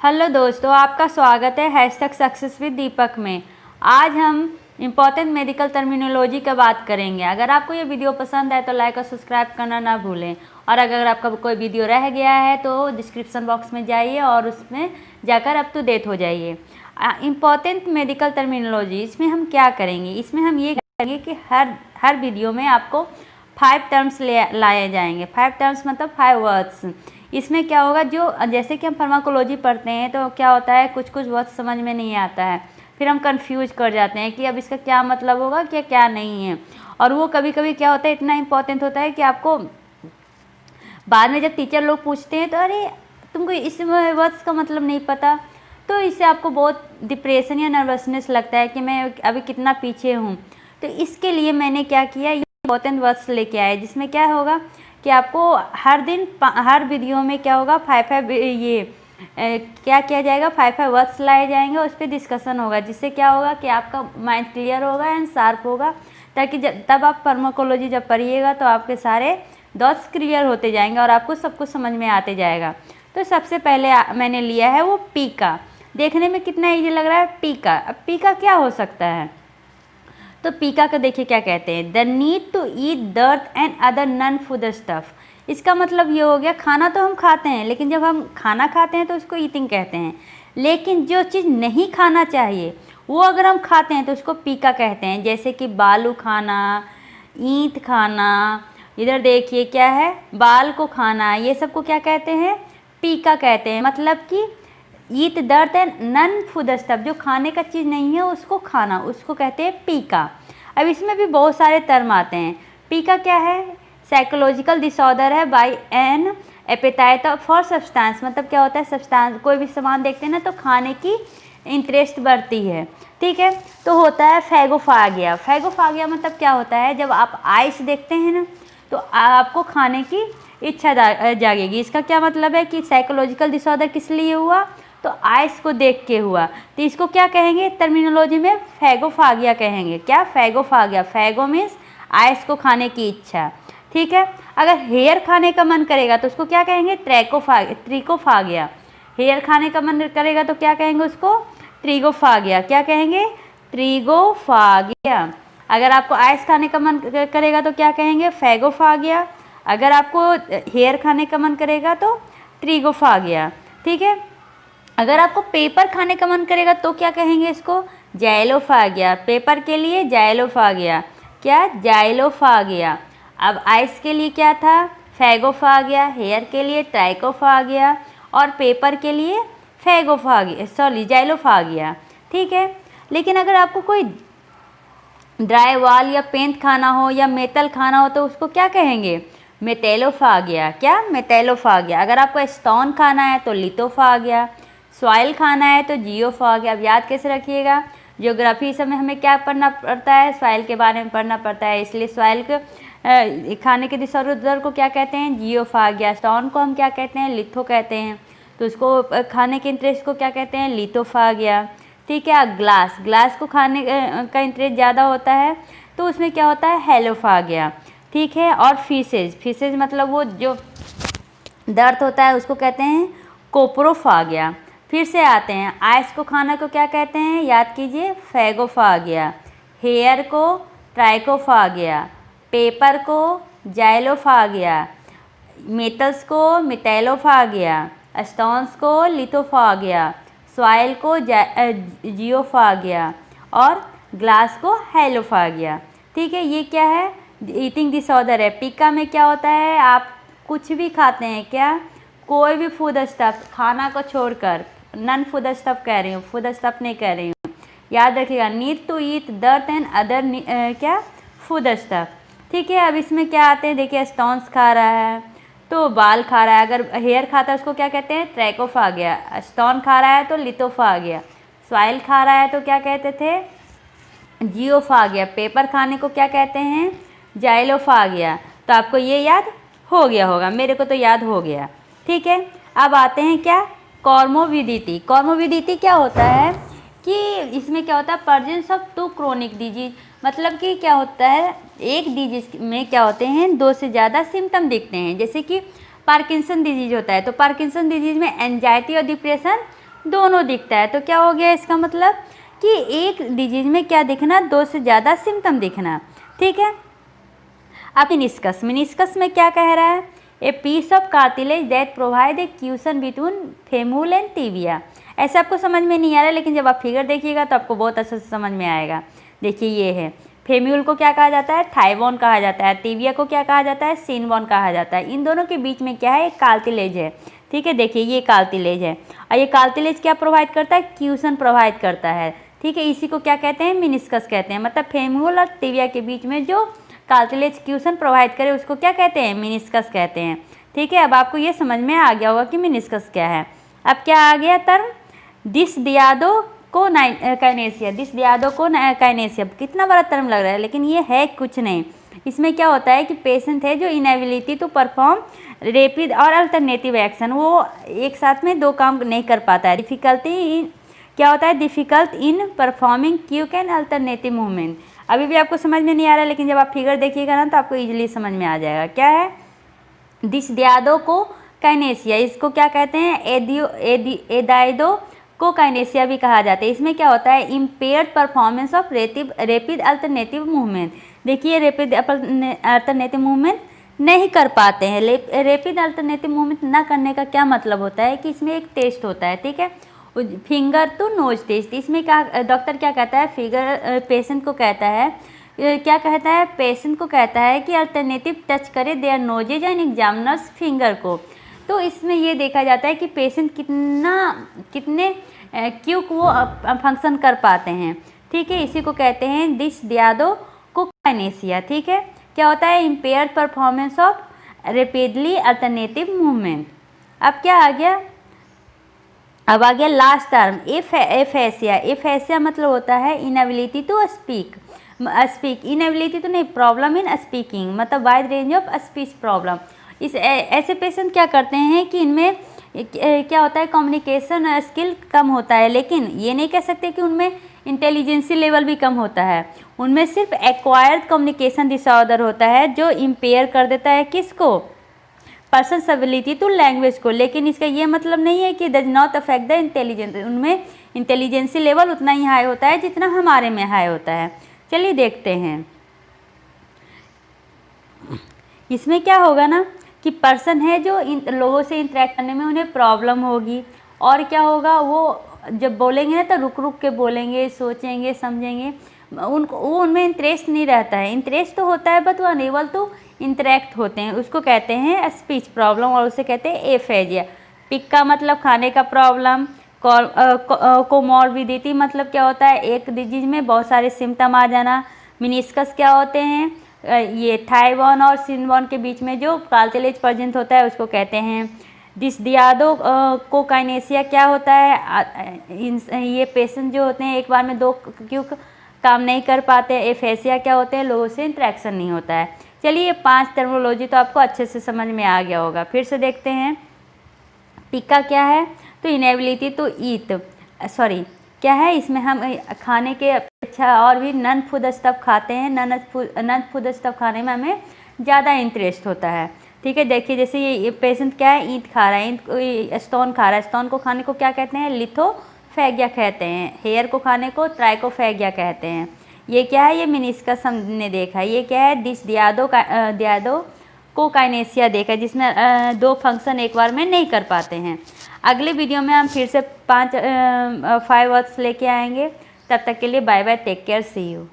Hello दोस्तों, आपका स्वागत है हैशटैग सक्सेस विद दीपक में। आज हम इम्पॉर्टेंट मेडिकल टर्मिनोलॉजी का बात करेंगे। अगर आपको ये वीडियो पसंद है तो लाइक और सब्सक्राइब करना ना भूलें। और अगर आपका कोई वीडियो रह गया है तो डिस्क्रिप्शन बॉक्स में जाइए और उसमें जाकर अप टू डेट हो जाइए। इम्पॉर्टेंट मेडिकल टर्मिनोलॉजी, इसमें हम क्या करेंगे? इसमें हम ये करेंगे कि हर वीडियो में आपको 5 टर्म्स लाए जाएंगे। 5 टर्म्स मतलब 5 वर्ड्स। इसमें क्या होगा, जो जैसे कि हम फार्माकोलॉजी पढ़ते हैं तो क्या होता है, कुछ वर्ड समझ में नहीं आता है, फिर हम कंफ्यूज कर जाते हैं कि अब इसका क्या मतलब होगा, क्या नहीं है। और वो कभी कभी क्या होता है, इतना इम्पोर्टेंट होता है कि आपको बाद में जब टीचर लोग पूछते हैं तो अरे तुमको इस वर्ड्स का मतलब नहीं पता, तो इससे आपको बहुत डिप्रेशन या नर्वसनेस लगता है कि मैं अभी कितना पीछे हूँ। तो इसके लिए मैंने क्या किया, ये इम्पोर्टेंट वर्ड्स लेके आए, जिसमें क्या होगा कि आपको हर वीडियो में क्या होगा, 5 क्या किया जाएगा, 5 वर्ड्स लाए जाएंगे, उस पर डिस्कशन होगा, जिससे क्या होगा कि आपका माइंड क्लियर होगा एंड शार्प होगा, ताकि तब आप फार्माकोलॉजी जब पढ़िएगा तो आपके सारे डॉट्स क्लियर होते जाएंगे और आपको सब कुछ समझ में आते जाएगा। तो सबसे पहले मैंने लिया है वो पीका। देखने में कितना ईजी लग रहा है, पीका। अब पीका क्या हो सकता है? तो पीका को देखिए क्या कहते हैं, the need to eat dirt and other non food stuff. इसका मतलब ये हो गया, खाना तो हम खाते हैं, लेकिन जब हम खाना खाते हैं तो उसको ईटिंग कहते हैं, लेकिन जो चीज़ नहीं खाना चाहिए वो अगर हम खाते हैं तो उसको पीका कहते हैं। जैसे कि बालू खाना, ईंट खाना, इधर देखिए क्या है, बाल को खाना, ये सब को क्या कहते हैं, पीका कहते हैं। मतलब कि ईट dirt and none food stuff, जो खाने का चीज़ नहीं है उसको खाना, उसको कहते हैं पीका। अब इसमें भी बहुत सारे टर्म आते हैं। पीका क्या है? साइकोलॉजिकल डिसऑर्डर है by an appetite for substance. मतलब क्या होता है, सब्सटेंस, कोई भी सामान देखते हैं ना तो खाने की इंटरेस्ट बढ़ती है, ठीक है। तो होता है फैगोफागिया। फैगोफागिया मतलब क्या होता है, जब आप आइस देखते हैं ना तो आपको खाने की इच्छा जागेगी। इसका क्या मतलब है कि साइकोलॉजिकल डिसऑर्डर किस लिए हुआ, तो आइस को देख के हुआ। तो इसको क्या कहेंगे टर्मिनोलॉजी में, फैगोफागिया कहेंगे। क्या? फैगोफागिया। फैगो मीन्स आइस को खाने की इच्छा, ठीक है। अगर हेयर खाने का मन करेगा तो उसको क्या कहेंगे, ट्रिकोफागिया। हेयर खाने का मन करेगा तो क्या कहेंगे उसको, ट्रिगोफागिया। क्या कहेंगे, ट्रिगोफागिया। अगर आपको आइस खाने का मन करेगा तो क्या कहेंगे, फैगोफागिया। अगर आपको हेयर खाने का मन करेगा तो ट्रिगोफागिया, ठीक है। अगर आपको पेपर खाने का मन करेगा तो क्या कहेंगे इसको, जाइलोफागिया। पेपर के लिए जाइलोफागिया। क्या? जाइलोफागिया। अब आइस के लिए क्या था, फैगोफागिया। हेयर के लिए ट्राइकोफागिया और पेपर के लिए जाइलोफागिया, ठीक है। लेकिन अगर आपको कोई ड्राई वॉल या पेंट खाना हो या मेटल खाना हो तो उसको क्या कहेंगे, मेटेलोफागिया। क्या? मेटेलोफागिया। अगर आपको स्टोन खाना है तो लिथोफागिया। सॉइल खाना है तो जियोफागिया। अब याद कैसे रखिएगा, ज्योग्राफी समय हमें क्या पढ़ना पड़ता है, सॉइल के बारे में पढ़ना पड़ता है, इसलिए सॉइल को खाने के डिसऑर्डर को क्या कहते हैं, जियोफागिया। स्टोन को हम क्या कहते हैं, लिथो कहते हैं, तो उसको खाने के इंटरेस्ट को क्या कहते हैं, लिथोफागिया, ठीक है। ग्लास को खाने का इंटरेस्ट ज़्यादा होता है तो उसमें क्या होता है, हेलोफागिया, ठीक है। और फिशेज मतलब वो जो दर्द होता है उसको कहते हैं कोप्रोफागिया। फिर से आते हैं, आइस को खाना को क्या कहते हैं, याद कीजिए, फैगोफागिया। हेयर को ट्राइकोफागिया, पेपर को जाइलोफागिया, मेटल्स को मेटेलोफागिया, स्टोन्स को लिथोफागिया, सॉइल को जियोफागिया और ग्लास को हेलोफागिया, ठीक है। ये क्या है, ईटिंग डिसऑर्डर है। पीका में क्या होता है, आप कुछ भी खाते हैं, क्या, कोई भी फूड स्टफ, खाना को छोड़कर, नन फूड स्टफ कह रही हूँ, फूड स्टफ नहीं कह रही हूँ, याद रखिएगा। Need to eat dirt and other क्या, फूड स्टफ, ठीक है। अब इसमें क्या आते हैं, देखिए, स्टोन्स खा रहा है तो बाल खा रहा है। अगर हेयर खाता है उसको क्या कहते हैं, ट्रैकोफागिया। स्टोन खा रहा है तो लिथोफागिया। सॉइल खा रहा है तो क्या कहते थे, जियोफागिया। पेपर खाने को क्या कहते हैं, जाइलोफागिया। तो आपको ये याद हो गया होगा, मेरे को तो याद हो गया, ठीक है। अब आते हैं क्या, कॉर्मोविडिटी। कॉर्मोविडिटी क्या होता है कि इसमें क्या होता है, प्रेजेंस ऑफ 2 क्रोनिक डिजीज। मतलब कि क्या होता है, एक डिजीज में क्या होते हैं, 2 से ज़्यादा सिम्टम दिखते हैं। जैसे कि पार्किंसन डिजीज होता है तो पार्किंसन डिजीज में एंजाइटी और डिप्रेशन दोनों दिखता है। तो क्या हो गया इसका मतलब कि एक डिजीज में क्या दिखना, 2 से ज़्यादा सिम्टम दिखना। ठीक है। अब मिनिस्कस में क्या कह रहा है, a piece of cartilage that provide a cushion between femur and tibia. ऐसे आपको समझ में नहीं आ रहा है, लेकिन जब आप फिगर देखिएगा तो आपको बहुत अच्छे से समझ में आएगा। देखिए ये है, फेम्यूल को क्या कहा जाता है, थाइबोन कहा जाता है, टिबिया को क्या कहा जाता है, सिनबोन कहा जाता है। इन दोनों के बीच में क्या है, एक कार्टिलेज है। ठीक है, देखिए ये कार्टिलेज है, और ये कार्टिलेज क्या प्रोवाइड करता है, क्यूशन प्रोवाइड करता है। ठीक है, इसी को क्या कहते हैं, मिनिस्कस कहते हैं। मतलब फेम्यूल और टिबिया के बीच में जो कार्टिलेज क्यूशन प्रोवाइड करे उसको क्या कहते हैं, मिनिस्कस कहते हैं। ठीक है, अब आपको ये समझ में आ गया होगा कि मिनिस्कस क्या है। अब क्या आ गया टर्म, डिस्डियाडो को काइनेसिया। डिस्डियाडो को काइनेसिया, कितना बड़ा टर्म लग रहा है, लेकिन ये है कुछ नहीं। इसमें क्या होता है कि पेशेंट है जो इनएबिलिटी टू परफॉर्म रैपिड और अल्टरनेटिव एक्शन, वो एक साथ में 2 काम नहीं कर पाता है। क्या होता है, difficult in performing quick and alternative movement. अभी भी आपको समझ में नहीं आ रहा है, लेकिन जब आप फिगर देखिएगा ना तो आपको इजीली समझ में आ जाएगा। क्या है, डिस्डियाडो को काइनेसिया, इसको क्या कहते हैं, एडाइडो को काइनेसिया भी कहा जाता है। इसमें क्या होता है, impaired performance of rapid alternative movement. देखिए रैपिड अल्टरनेटिव मूवमेंट नहीं कर पाते हैं। रैपिड अल्टरनेटिव मूवमेंट ना करने का क्या मतलब होता है कि इसमें एक टेस्ट होता है। ठीक है, फिंगर टू नोज टेस्ट। इसमें क्या डॉक्टर क्या कहता है, पेशेंट को कहता है, क्या कहता है, पेशेंट को कहता है कि अल्टरनेटिव टच करे their noses and examiner's finger को। तो इसमें ये देखा जाता है कि पेशेंट कितने क्विक वो फंक्शन कर पाते हैं। ठीक है, इसी को कहते हैं डिस्डियाडो को काइनेसिया। ठीक है, क्या होता है, impaired performance of rapidly alternative movement. अब क्या आ गया, अब आ गया लास्ट टर्म, एफेसिया। एफेसिया मतलब होता है इनएबिलिटी टू स्पीक। इनएबिलिटी तो नहीं, प्रॉब्लम इन स्पीकिंग, मतलब wide range of speech problem. ऐसे पेशेंट क्या करते हैं कि इनमें क्या होता है, कम्युनिकेशन स्किल कम होता है, लेकिन ये नहीं कह सकते कि उनमें इंटेलिजेंसी लेवल भी कम होता है। उनमें सिर्फ एक्वायर्ड कम्युनिकेशन डिसऑर्डर होता है जो इम्पेयर कर देता है किसको, पर्सन्स एबिलिटी टू लैंग्वेज को। लेकिन इसका ये मतलब नहीं है कि does not affect the intelligence. उनमें इंटेलिजेंसी लेवल उतना ही हाई होता है जितना हमारे में हाई होता है। चलिए देखते हैं, इसमें क्या होगा ना कि पर्सन है जो इन लोगों से इंटरेक्ट करने में उन्हें प्रॉब्लम होगी, और क्या होगा, वो जब बोलेंगे ना तो रुक रुक के बोलेंगे, सोचेंगे, समझेंगे, वो उनमें इंटरेस्ट नहीं रहता है। इंटरेस्ट तो होता है बट वो अनेबल टू इंटरेक्ट होते हैं, उसको कहते हैं स्पीच प्रॉब्लम, और उसे कहते हैं एफेजिया। पिक का मतलब खाने का प्रॉब्लम, कोमॉर्बिडिटी मतलब क्या होता है, एक डिजीज में बहुत सारे सिम्टम आ जाना। मिनिस्कस क्या होते हैं, ये थाइबोन और सिनबोन के बीच में जो कार्टिलेज प्रेजेंट होता है उसको कहते हैं। डिस्डियाडो को काइनेसिया क्या होता है, ये पेशेंट जो होते हैं एक बार में 2 क्यों काम नहीं कर पाते। एफेसिया क्या होते हैं, लोगों से इंटरेक्शन नहीं होता है। चलिए ये 5 टर्मिनोलॉजी तो आपको अच्छे से समझ में आ गया होगा। फिर से देखते हैं, पिका क्या है, तो इनेबिलिटी टू ईट, क्या है, इसमें हम खाने के अपेक्षा और भी नॉन फूड स्टफ खाते हैं। नॉन फूड स्टफ खाने में हमें ज़्यादा इंटरेस्ट होता है। ठीक है, देखिए जैसे ये पेशेंट क्या है, ईंट खा रहा है, स्टोन खा रहा है। स्टोन को खाने को क्या कहते हैं, लिथोफेगिया कहते हैं। हेयर को खाने को ट्राइकोफेगिया कहते हैं। ये क्या है, ये मिनिस्कस हमने देखा। ये क्या है, डिस्डियाडो को काइनेसिया देखा, जिसमें 2 फंक्शन एक बार में नहीं कर पाते हैं। अगले वीडियो में हम फिर से 5 वर्ड्स लेके आएंगे। तब तक के लिए bye bye, take care, see you.